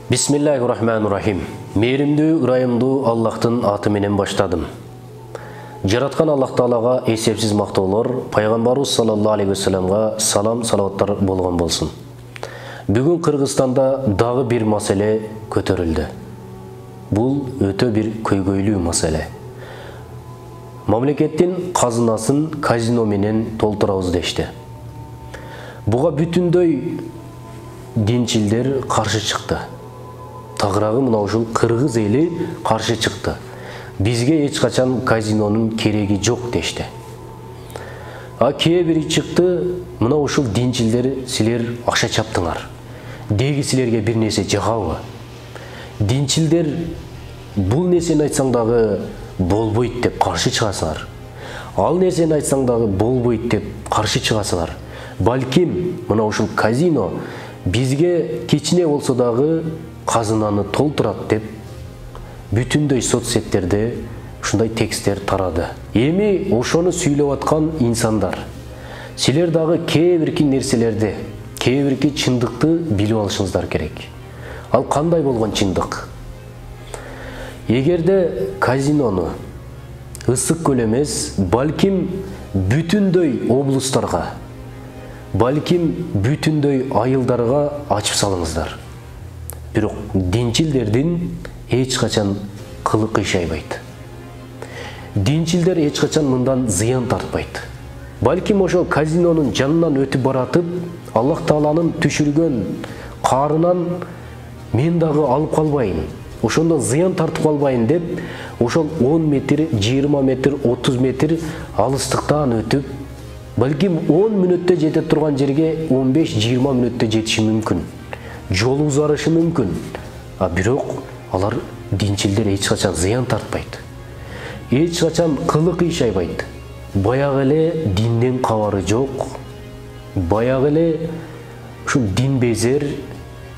Bismillahirrahmanirrahim. Meyrimdүү, ырайымдуу Аллахтын аты менен баштадым. Жараткан Аллах Таалага эсепсиз мактоолор, пайгамбарыбыз саллаллаху алейхи вассаламга салам салаваттар болгон болсун. Бүгүн Кыргызстанда дагы бир маселе көтөрүлдү. Бул өтө бир көйгөйлүү маселе. Мамлекеттин казынасын казино менен толтурабыз дешти. Буга бүтүндөй динчилдер каршы чыкты. Тагырагы мына ушул кыргыз эли каршы чыкты. Бизге эч качан казинонун кереги жок дешти. Кээ бири чыкты, мына ушул динчилдер силер акча чаптыңар. Деги силерге бир нерсе жагабы? Динчилдер бул нерсени айтсаң дагы болбойт деп каршы чыгасыңар. Ал нерсени айтсаң дагы болбойт деп каршы чыгасыңар. Балким мына ушул казино бизге кичине болсо дагы казынаны толтурат деп бүтүндөй соцсеттерде ушундай тексттер тарады. Эми ошону сүйлөп аткан инсандар, силер дагы кээ бирки нерселерди, кээ бирки чындыкты билип алышыңыздар керек. Ал кандай болгон чындык? Эгерде казинону ысык көл эмес, балким бүтүндөй облустарга, балким бүтүндөй айылдарга ачып салыңыздар. Бирок динчилдердин эч качан кылы кыйшайбайт. Динчилдер эч качан мындан зыян тартпайт. Балким ошол казинонун жанынан өтүп баратып, Аллах Тааланын түшүргөн карынан мен дагы алып калбайын, ошондон зыян тартып калбайын деп, ошол 10 метр, 20 метр, 30 метр алыстыктан өтүп, балким 10 мүнөттө жете турган жерге 15-20 мүнөттө жетиши мүмкүн. Жол узарышы мүмкүн. Бирок алар динчилдер эч качан зыян тартпайт. Эч качан кылы кыйшайбайт. Баягы эле динден кабары жок. Баягы эле ушул дин безер,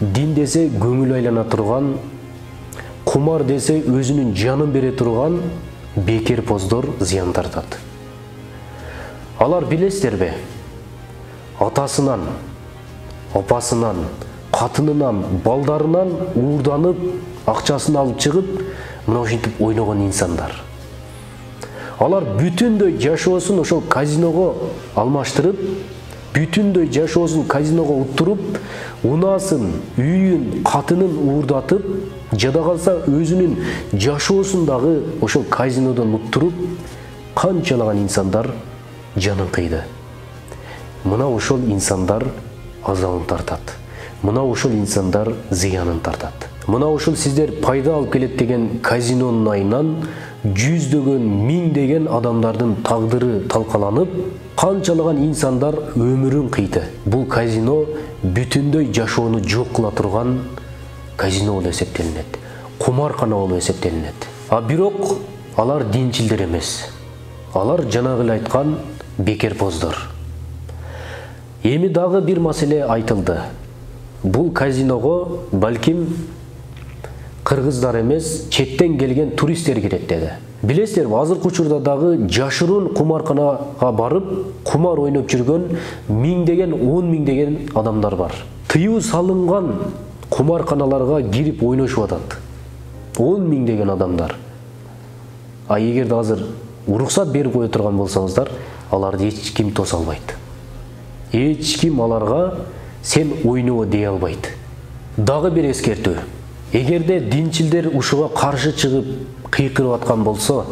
дин десе көңүл айлана турган, кумар десе өзүнүн жанын бере турган бекер поздор зыян тартат. Алар билесиздерби? Атасынан, апасынан, катынынан, балдарынан уурданып, акчасын алып чыгып, мына ушинтип ойногон инсандар. Алар бүтүндөй жашоосун ошол казиного алмаштырып, бүтүндөй жашоосун казиного уттуруп, унасын, үйүн, катынын уурдатып, жада калса өзүнүн жашоосун дагы ошол казинодон уттуруп, канчалаган инсандар жанын кыйды. Мына ошол инсандар азабын тартат. Мына ошол инсандар зыянын тартат. Мына ошол сиздер пайда алып келет деген казинонун айынан жүздөгөн, миңдеген адамдардын тагдыры талкаланып, канчалаган инсандар өмүрүн кыйды. Бул казино бүтүндөй жашоону жок кыла турган казино болуп эсептелинет. Кумаркана болуп эсептелинет. Бирок алар динчилдер эмес. Алар жанагы эле айткан бекер поздор. Эми дагы бир маселе айтылды. Бул казиного балким кыргыздар эмес, четтен келген туристтер кирет деди. Билесиздерби, азыркы учурда дагы жашыруун кумарканага барып, кумар ойноп жүргөн миңдеген, 10 миңдеген адамдар бар. Тыюу салынган кумарканаларга кирип ойношуп атат. 10 миңдеген адамдар. Эгерде азыр уруксат берип кое турган болсоңуздар, аларды эч ким тоса албайт. Эч ким аларга сен ойноо дей албайт. Дагы бир эскертүү. Эгерде динчилдер ушуга каршы чыгып кыйкырып аткан болсо,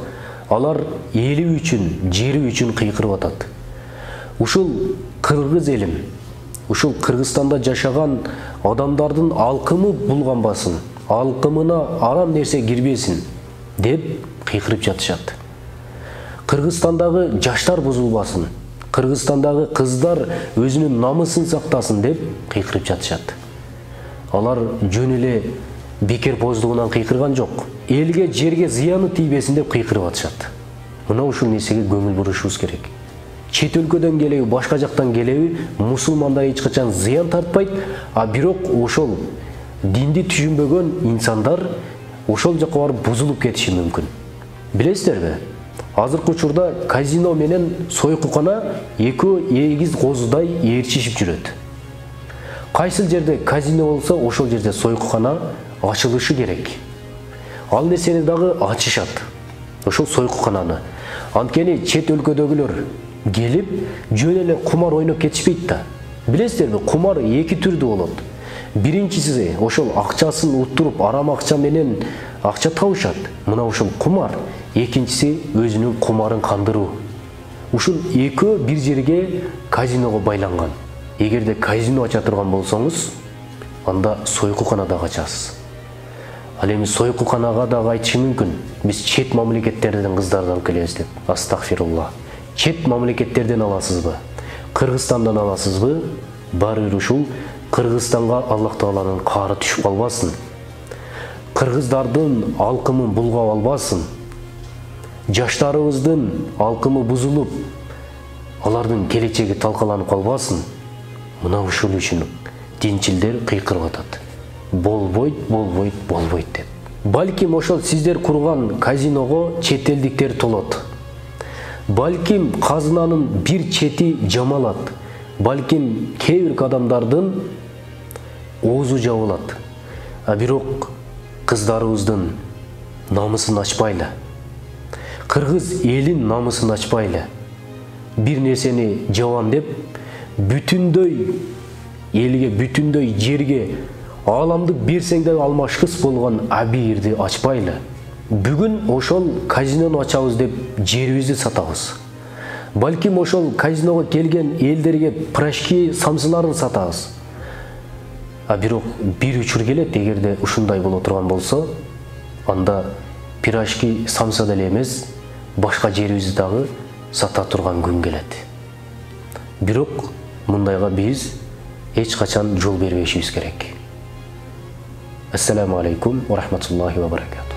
алар эли үчүн, жери үчүн кыйкырып атат. Ушул кыргыз элим, ушул Кыргызстанда жашаган адамдардын алкымы булганбасын, алкымына арам нерсе кирбесин деп кыйкырып жатышат. Кыргызстандагы жаштар бузулбасын, Кыргызстандагы кыздар өзүнүн намысын сактасын деп кыйкырып жатышат. Алар жөн эле бекер поздугунан кыйкырган жок. Элге, жерге зыяны тийбесин деп кыйкырып атышат. Мына ушул нерсеге көңүл бурушубуз керек. Чет өлкөдөн келеби, башка жактан келеби, мусулмандар эч качан зыян тартпайт, бирок ошол динди түшүнбөгөн инсандар ошол жакка барып бузулуп кетиши мүмкүн. Билесиздерби? Азыркы учурда казино менен сойкукана экөө эгиз козудай ээрчишип жүрөт. Кайсыл жерде казино болсо, ошол жерде сойкухана, ачылышы керек. Ал нерсени дагы ачышат. Ошол сойкукананы. Анткени чет өлкөдөгүлөр келип жөн эле кумар ойноп кетишпейт да. Билесиздерби, кумар эки түрдүү болот. Биринчиси ошол акчасын уттуруп, арам акча менен акча табышат. Мына ошол кумар. Экинчиси өзүнүн кумарын кандыруу. Ушул экөө бир жерге казиного байланган. Эгерде казино ача турган болсоңуз, анда сойкуканада ачасыз. Ал эми сойкуканага да айтышы мүмкүн. Биз чет мамлекеттерден кыздардан келебиз деп. Астагфирулла. Чет мамлекеттерден аласызбы? Кыргызстандан аласызбы? Баары бир ушул Кыргызстанга Аллах Тааланын каары түшүп калбасын. Кыргыздардын алкымын булгап албасын. Жаштарыбыздын алкымы бузулуп, алардын келечеги талкаланып калбасын. Мына ушул үчүн динчилдер кыйкырып атат. Болбойт, болбойт, болбойт деп. Балким ошол сиздер курган казиного чет элдиктер толот. Балким казынанын бир чети жамалат. Балким кээ бир адамдардын оозу жабылат. А бирок кыздарыбыздын намысын ачпайлы. Кыргыз элин намысын ачпайлы. Бир нерсени жабам деп бүтүндөй элге, бүтүндөй жерге ааламды берсең да алмашкыс болгон абийирди ачпайлы. Бүгүн ошол казинону ачабыз деп жерибизди сатабыз. Балким ошол казиного келген элдерге пирожки самсыларын сатабыз. А бирок бир учур келет, эгерде ушундай боло турган болсо, анда пирожки самса деле эмес, башка жерибизди дагы сата турган күн келет. Бирок мындайга биз эч качан жол бербешибиз керек. Ассаламу алейкум ва рахматуллахи ва баракатух.